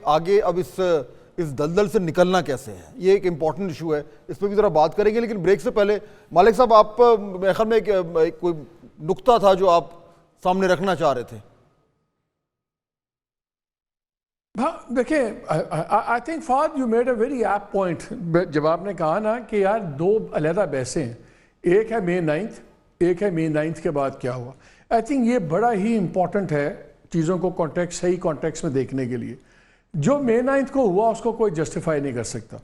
آگے اب اس دلدل سے نکلنا کیسے ہے، یہ ایک امپورٹنٹ ایشو ہے، اس پہ بھی ذرا بات کریں گے. لیکن بریک سے پہلے مالک صاحب، آپ میرے خیال میں کوئی نقطہ تھا جو آپ سامنے رکھنا چاہ رہے تھے. دیکھیں I think Fahad you made a very apt point جب آپ نے کہا نا کہ یار دو علیحدہ بحثیں ہیں، ایک ہے مئی 9، ایک ہے مئی 9 کے بعد کیا ہوا. آئی تھنک یہ بڑا ہی امپورٹنٹ ہے چیزوں کو کانٹیکس صحیح کانٹیکس میں دیکھنے کے لیے. جو مئی 9 کو ہوا اس کو کوئی جسٹیفائی نہیں کر سکتا،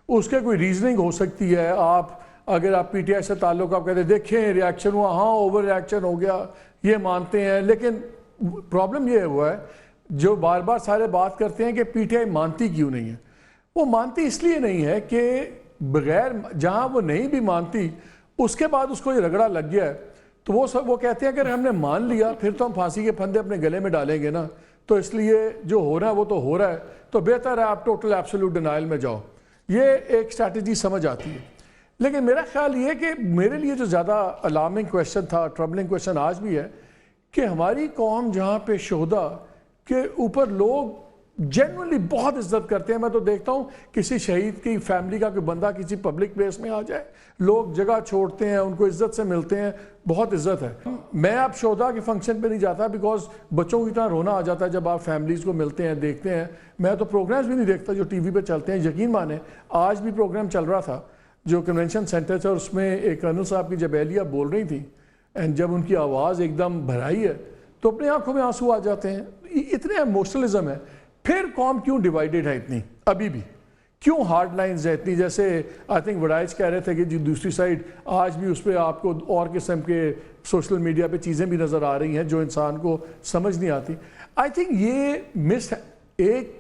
اس کے کوئی ریزننگ ہو سکتی ہے. اگر آپ پی ٹی آئی سے تعلق آپ کہتے ہیں دیکھیں ریاکشن ہوا، ہاں اوور ریاکشن ہو گیا، یہ مانتے ہیں. لیکن پرابلم یہ ہوا ہے جو بار بار سارے بات کرتے ہیں کہ پی ٹی آئی مانتی کیوں نہیں ہے. وہ مانتی اس لیے نہیں ہے کہ بغیر جہاں وہ نہیں بھی مانتی اس کے بعد اس کو یہ رگڑا لگ گیا ہے تو وہ کہتے ہیں کہ اگر ہم نے مان لیا پھر تو ہم پھانسی کے پھندے اپنے گلے میں ڈالیں گے نا، تو اس لیے جو ہو رہا ہے وہ تو ہو رہا ہے، تو بہتر ہے آپ ٹوٹل ایبسولوٹ ڈینائل میں جاؤ. یہ ایک اسٹریٹجی سمجھ آتی ہے. لیکن میرا خیال یہ کہ میرے لیے جو زیادہ الارمنگ کویشچن تھا، ٹربلنگ کویشچن آج بھی ہے کہ ہماری قوم جہاں پہ شہداء کے اوپر لوگ جینوئنلی بہت عزت کرتے ہیں. میں تو دیکھتا ہوں کسی شہید کی فیملی کا کوئی بندہ کسی پبلک پلیس میں آ جائے، لوگ جگہ چھوڑتے ہیں، ان کو عزت سے ملتے ہیں، بہت عزت ہے. میں اب شہداء کے فنکشن پہ نہیں جاتا بیکاز بچوں کی طرح رونا آ جاتا ہے جب آپ فیملیز کو ملتے ہیں، دیکھتے ہیں. میں تو پروگرامز بھی نہیں دیکھتا جو ٹی وی پہ چلتے ہیں. یقین مانیں آج بھی پروگرام چل رہا تھا جو کنونشن سینٹر تھا، اس میں ایک کرنل صاحب کی جب اہلیہ بول رہی تھی اینڈ جب ان کی آواز ایک دم بھرائی ہے تو اپنی آنکھوں میں آنسو آ جاتے ہیں. اتنے ایموشنلزم ہے. پھر قوم کیوں ڈیوائیڈڈ ہے اتنی، ابھی بھی کیوں ہارڈ لائنز ہے اتنی؟ جیسے آئی تھنک وڈائچ کہہ رہے تھے کہ جی دوسری سائڈ آج بھی اس پہ آپ کو اور قسم کے سوشل میڈیا پہ چیزیں بھی نظر آ رہی ہیں جو انسان کو سمجھ نہیں آتی. آئی تھنک یہ ایک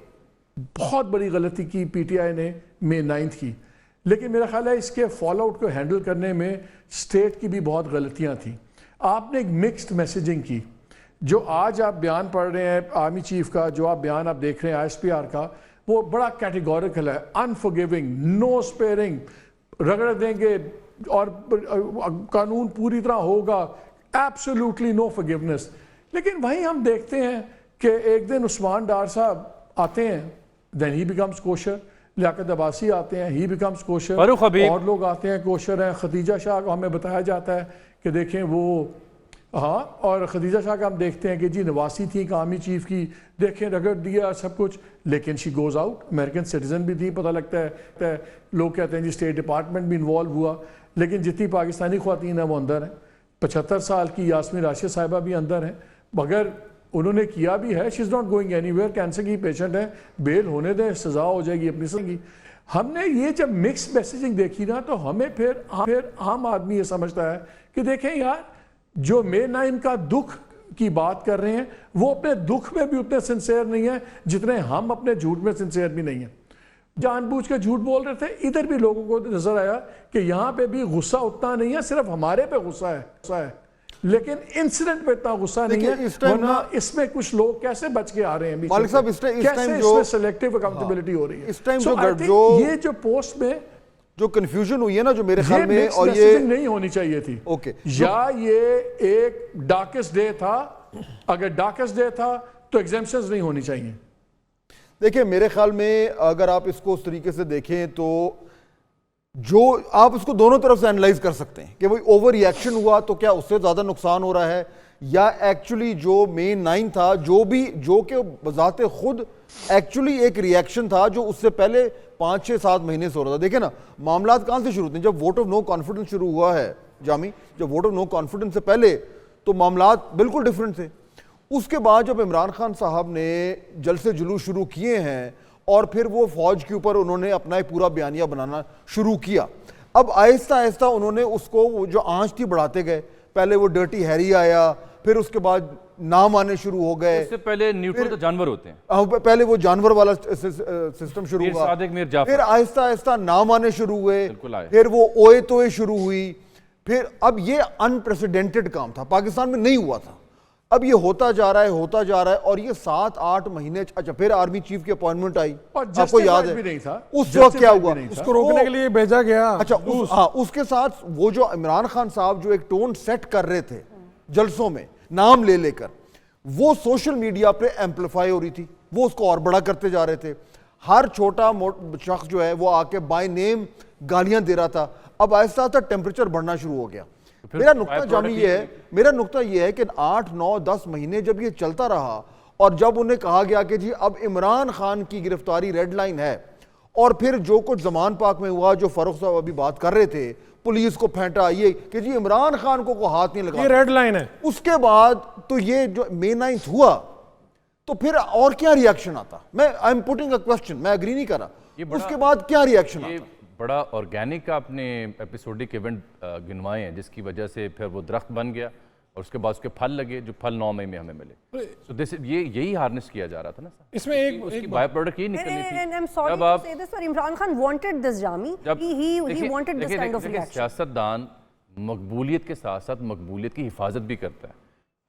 بہت بڑی غلطی کی پی ٹی آئی نے مئی 9 کی. لیکن میرا خیال ہے اس کے فال آؤٹ کو ہینڈل کرنے میں اسٹیٹ کی بھی بہت غلطیاں تھیں. آپ نے ایک مکسڈ میسیجنگ کی. جو آج آپ بیان پڑھ رہے ہیں آرمی چیف کا، جو آپ بیان آپ دیکھ رہے ہیں ایس پی آر کا، وہ بڑا کیٹیگوریکل ہے، انفورگیونگ، نو اسپیئرنگ، رگڑ دیں گے اور قانون پوری طرح ہوگا، ایبسولوٹلی نو فورگیونیس. لیکن وہیں ہم دیکھتے ہیں کہ ایک دن عثمان ڈار صاحب آتے ہیں، دین ہی بیکمز کوشر. لیاقت عباسی آتے ہیں، ہی بیکمز کوشر. اور لوگ آتے ہیں کوشر ہیں. خدیجہ شاہ کو ہمیں بتایا جاتا ہے کہ دیکھیں وہ ہاں، اور خدیجہ شاہ کا ہم دیکھتے ہیں کہ جی نواسی تھی آرمی چیف کی، دیکھیں رگڑ دیا سب کچھ. لیکن she goes out, American citizen بھی تھی، پتہ لگتا ہے لوگ کہتے ہیں جی اسٹیٹ ڈپارٹمنٹ بھی انوالو ہوا. لیکن جتنی پاکستانی خواتین ہیں وہ اندر ہیں. 75 سال کی یاسمین راشد صاحبہ بھی اندر ہیں. مگر انہوں نے کیا بھی ہے، she is not going anywhere, cancer کی پیشنٹ ہے، بیل ہونے دیں، سزا ہو جائے گی اپنی سنگی. ہم نے یہ جب مکس میسیجنگ دیکھی نا تو ہمیں پھر عام آدمی یہ سمجھتا ہے کہ دیکھیں یار جو مئی 9 کا دکھ کی بات کر رہے ہیں وہ اپنے دکھ میں بھی اتنے سنسیئر نہیں ہیں جتنے ہم اپنے جھوٹ میں سنسیئر بھی نہیں ہیں. جان بوجھ کے جھوٹ بول رہے تھے. ادھر بھی لوگوں کو نظر آیا کہ یہاں پہ بھی غصہ اتنا نہیں ہے، صرف ہمارے پہ غصہ ہے، لیکن انسیڈنٹ پہ اتنا غصہ نہیں ہے. ورنہ اس میں کچھ لوگ کیسے بچ کے آ رہے ہیں، مالک صاحب کیسے اس میں سلیکٹیو اکاؤنٹیبلٹی ہو رہی ہے. یہ جو پوسٹ میں جو کنفیوژن ہوئی ہے نا، جو میرے خیال میں، اور یہ نہیں ہونی چاہیے تھی. یا یہ ایک ڈارکسٹ ڈے تھا، اگر ڈارکسٹ ڈے تھا تو ایگزیمپشنز نہیں ہونی چاہیے. دیکھیں میرے خیال میں اگر آپ اس کو اس طریقے سے دیکھیں تو جو آپ اس کو دونوں طرف سے انالائز کر سکتے ہیں کہ وہی اوور ری ایکشن ہوا تو کیا اس سے زیادہ نقصان ہو رہا ہے، یا ایکچولی جو مئی 9 تھا جو کہ بذات خود ایکچولی ایک ری ایکشن تھا جو اس سے پہلے 5-6-7 مہینے سے ہو رہا تھا. دیکھیں نا معاملات کہاں سے شروع ہوتے ہیں؟ جب ووٹ آف نو کانفیڈنس شروع ہوا ہے جامی، جب ووٹ آف نو کانفیڈنس سے پہلے تو معاملات بالکل ڈیفرنٹ تھے. اس کے بعد جب عمران خان صاحب نے جلسے جلوس شروع کیے ہیں اور پھر وہ فوج کے اوپر انہوں نے اپنا ایک پورا بیانیہ بنانا شروع کیا، اب آہستہ آہستہ انہوں نے اس کو جو آنچ تھی بڑھاتے گئے. پہلے وہ ڈرٹی ہیری آیا، پھر اس کے بعد نام آنے شروع ہو گئے. اس سے پہلے نیوٹرل تو جانور ہوتے ہیں، پہلے وہ جانور والا سسٹم شروع ہوا، پھر آہستہ آہستہ نام آنے شروع ہوئے، پھر وہ اوئے توئے شروع ہوئی. پھر اب یہ انپریسیڈنٹڈ کام تھا، پاکستان میں نہیں ہوا تھا. اب یہ ہوتا جا رہا ہے اور یہ 7-8 مہینے. اچھا پھر آرمی چیف کی اپوائنٹمنٹ آئی، آپ کو یاد ہے اس وقت کیا ہوا؟ اس کو روکنے کے لیے بھیجا گیا. اچھا ہاں، اس کے ساتھ وہ جو عمران خان صاحب جو ایک ٹون سیٹ کر رہے تھے جلسوں میں نام لے کر، وہ سوشل میڈیا پہ ایمپلیفائی ہو رہی تھی. وہ اس کو اور بڑا کرتے جا رہے تھے. ہر چھوٹا شخص جو ہے وہ آ کے بائی نیم گالیاں دے رہا تھا. اب آہستہ آہستہ ٹیمپریچر بڑھنا شروع ہو گیا. میرا نقطہ یہ ہے کہ 8 9 10 مہینے جب یہ چلتا رہا اور جب انہیں کہا گیا کہ جی اب عمران خان کی گرفتاری ریڈ لائن ہے, اور پھر جو کچھ زمان پاک میں ہوا, جو فاروق صاحب ابھی بات کر رہے تھے, پولیس کو پھینٹا یہ کہ جی عمران خان کو کوئی ہاتھ نہیں لگا, یہ ریڈ لائن ہے. اس کے بعد تو یہ جو May 9 ہوا تو پھر اور کیا ریاکشن آتا؟ میں I am putting a question, میں اگری نہیں کر رہا, اس کے بعد کیا ریاکشن آتا؟ بڑا آرگینک آپ نے ایپیسوڈک ایونٹ گنوائے ہیں جس کی وجہ سے پھر وہ درخت بن گیا اور اس کے بعد اس کے پھل لگے جو پھل 9 مئی میں ہمیں ملے. سو دس یہی ہارنس کیا جا رہا تھا نا سر, اس میں اس کی بائی پروڈکٹ یہ نکلنی تھی. جب آپ Imran Khan wanted this Jami, he wanted this kind of reaction. سیاستدان مقبولیت کے ساتھ ساتھ مقبولیت کی حفاظت بھی کرتا ہے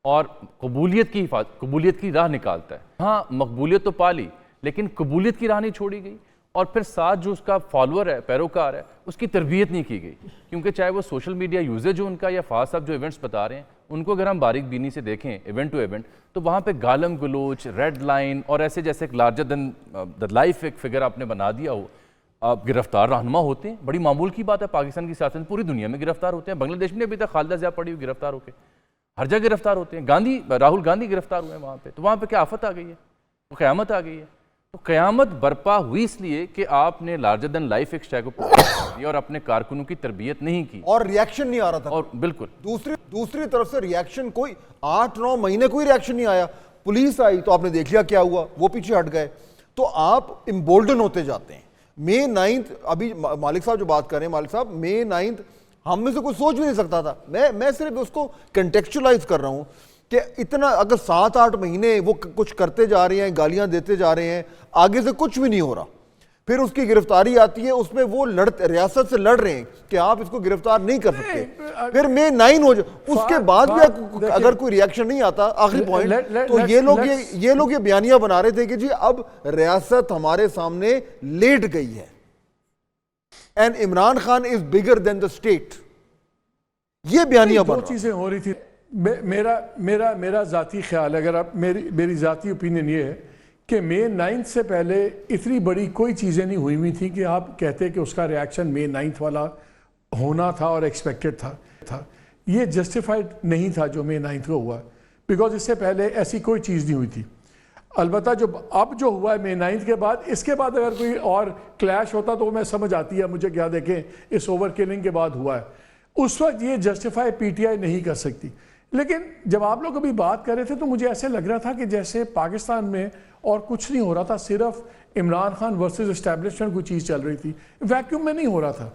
اور قبولیت کی راہ نکالتا ہے. ہاں مقبولیت تو پا لی لیکن قبولیت کی راہ نہیں چھوڑی گئی, اور پھر ساتھ جو اس کا فالوور ہے, پیروکار ہے, اس کی تربیت نہیں کی گئی. کیونکہ چاہے وہ سوشل میڈیا یوزر جو ان کا یا فاز صاحب جو ایونٹس بتا رہے ہیں, ان کو اگر ہم باریک بینی سے دیکھیں ایونٹ ٹو ایونٹ, تو وہاں پہ گالم گلوچ, ریڈ لائن اور ایسے جیسے ایک لارجر دین دا لائف ایک فگر آپ نے بنا دیا ہو. آپ گرفتار رہنما ہوتے ہیں, بڑی معمول کی بات ہے پاکستان کی سیاست میں, پوری دنیا میں گرفتار ہوتے ہیں. بنگلہ دیش میں ابھی تک خالدہ ضیاء پڑی ہوئی گرفتار ہو کے, ہر جگہ گرفتار ہوتے ہیں. راہل گاندھی گرفتار ہوئے ہیں وہاں پہ, تو وہاں پہ کیا آفت آ گئی ہے, تو قیامت آ گئی ہے. تو قیامت برپا ہوئی اس لیے کہ آپ نے لارجر دین لائف ایک اسٹیک کو دیا اور اپنے کارکنوں کی تربیت نہیں کی, اور ریاکشن نہیں آ رہا تھا. اور بالکل دوسری طرف سے ریاکشن کوئی 8 9 مہینے کوئی ریاکشن نہیں آیا. پولیس آئی تو آپ نے دیکھ لیا کیا ہوا, وہ پیچھے ہٹ گئے. تو آپ امبولڈن ہوتے جاتے ہیں. May 9 ابھی مالک صاحب جو بات کر رہے ہیں, مالک صاحب May 9 ہم میں سے کوئی سوچ بھی نہیں سکتا تھا. میں صرف اس کو کنٹیکچولائز کر رہا ہوں کہ اتنا اگر 7 8 مہینے وہ کچھ کرتے جا رہے ہیں, گالیاں دیتے جا رہے ہیں, آگے سے کچھ بھی نہیں ہو رہا, پھر اس کی گرفتاری آتی ہے, اس میں وہ ریاست سے لڑ رہے ہیں کہ آپ اس کو گرفتار نہیں کر سکتے, پھر May 9 ہو جائے, اس کے بعد بھی اگر کوئی ریاکشن نہیں آتا. آخری پوائنٹ, تو یہ لوگ یہ بیانیہ بنا رہے تھے کہ جی اب ریاست ہمارے سامنے لیٹ گئی ہے, and Imran Khan is bigger than the state. یہ بیانیہ بن رہا. دو چیزیں ہو رہی تھی. میرا ذاتی خیال ہے, اگر آپ میری ذاتی اوپینین یہ ہے کہ May 9 سے پہلے اتنی بڑی کوئی چیزیں نہیں ہوئی تھی کہ آپ کہتے کہ اس کا ریاکشن May 9 والا ہونا تھا اور ایکسپیکٹڈ تھا. یہ جسٹیفائڈ نہیں تھا جو May 9 کو ہوا, بیکاز اس سے پہلے ایسی کوئی چیز نہیں ہوئی تھی. البتہ اب جو ہوا ہے May 9 کے بعد, اس کے بعد اگر کوئی اور کلیش ہوتا تو میں سمجھ آتی ہے مجھے, کیا دیکھیں اس اوور کلنگ کے بعد ہوا ہے, اس وقت یہ جسٹیفائی پی ٹی آئی نہیں کر سکتی. لیکن جب آپ لوگ ابھی بات کر رہے تھے تو مجھے ایسے لگ رہا تھا کہ جیسے پاکستان میں اور کچھ نہیں ہو رہا تھا, صرف عمران خان ورسز اسٹیبلشمنٹ کوئی چیز چل رہی تھی. ویکیوم میں نہیں ہو رہا تھا.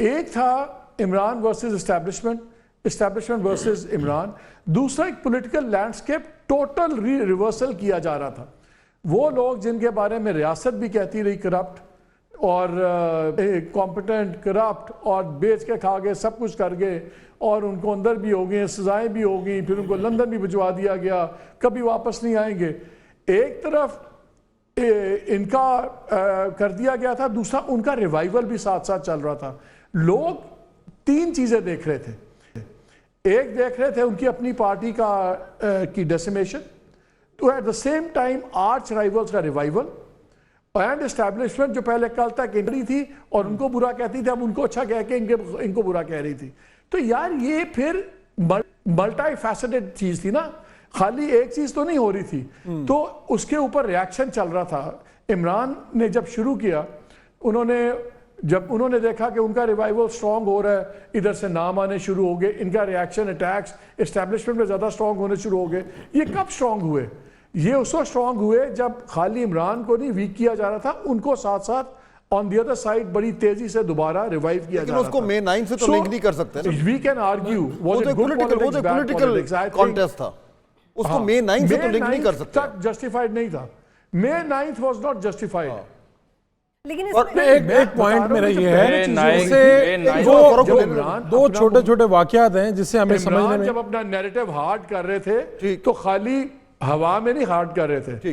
ایک تھا Imran versus establishment versus Imran, دوسرا ایک پولیٹیکل لینڈسکیپ ٹوٹل ریورسل کیا جا رہا تھا. وہ لوگ جن کے بارے میں ریاست بھی کہتی رہی کرپٹ اور کمپٹنٹ, کرپٹ اور بیچ کے کھا گئے, سب کچھ کر گئے, اور ان کو اندر بھی ہو گئے, سزائیں بھی ہو گئیں, پھر ان کو لندن بھی بھجوا دیا گیا, کبھی واپس نہیں آئیں گے. ایک طرف ان کا کر دیا گیا تھا, دوسرا ان کا ریوائیول بھی ساتھ ساتھ چل رہا تھا. لوگ 3 چیزیں دیکھ رہے تھے. ایک دیکھ رہے تھے ان کی اپنی پارٹی کی ڈیسیمیشن, تو at the same time arch rivals کا ریوائیول, اینڈ اسٹیبلشمنٹ جو پہلے کل تک انٹری تھی اور ان کو برا کہتی تھی, اب ان کو اچھا کہہ کے ان کو برا کہہ رہی تھی. تو یار یہ پھر ملٹی فیسٹڈ چیز تھی نا, خالی ایک چیز تو نہیں ہو رہی تھی. تو اس کے اوپر ریاکشن چل رہا تھا. عمران نے جب شروع کیا, جب انہوں نے دیکھا کہ ان کا ریوائیول سٹرونگ ہو رہا ہے, ادھر سے نام آنے شروع ہو گئے, ان کا ریاکشن اٹیکس اسٹیبلشمنٹ میں زیادہ سٹرونگ ہونے شروع ہو گئے. یہ کب سٹرونگ ہوئے؟ یہ اس وقت سٹرونگ ہوئے جب خالی عمران کو نہیں ویک کیا جا رہا تھا, ان کو ساتھ ساتھ آن دی ادر سائڈ بڑی تیزی سے دوبارہ ریوائیو کیا جا رہا تھا. لیکن اس کو May 9 سے تو لنک نہیں کر سکتے نا. وی کین آرگیو وہ تو پولیٹیکل کانٹیسٹ تھا, اس کو May 9 سے تو لنک نہیں کر سکتے. تک جسٹیفائڈ نہیں تھا. May 9 was not justified. لیکن ایک پوائنٹ میرا یہ ہے, دو چھوٹے چھوٹے واقعات ہیں جس سے ہمیں سمجھنے میں, جب اپنا نیریٹو ہارڈ کر رہے تھے تو خالی ہوا میں نہیں ہارڈ کر رہے تھے.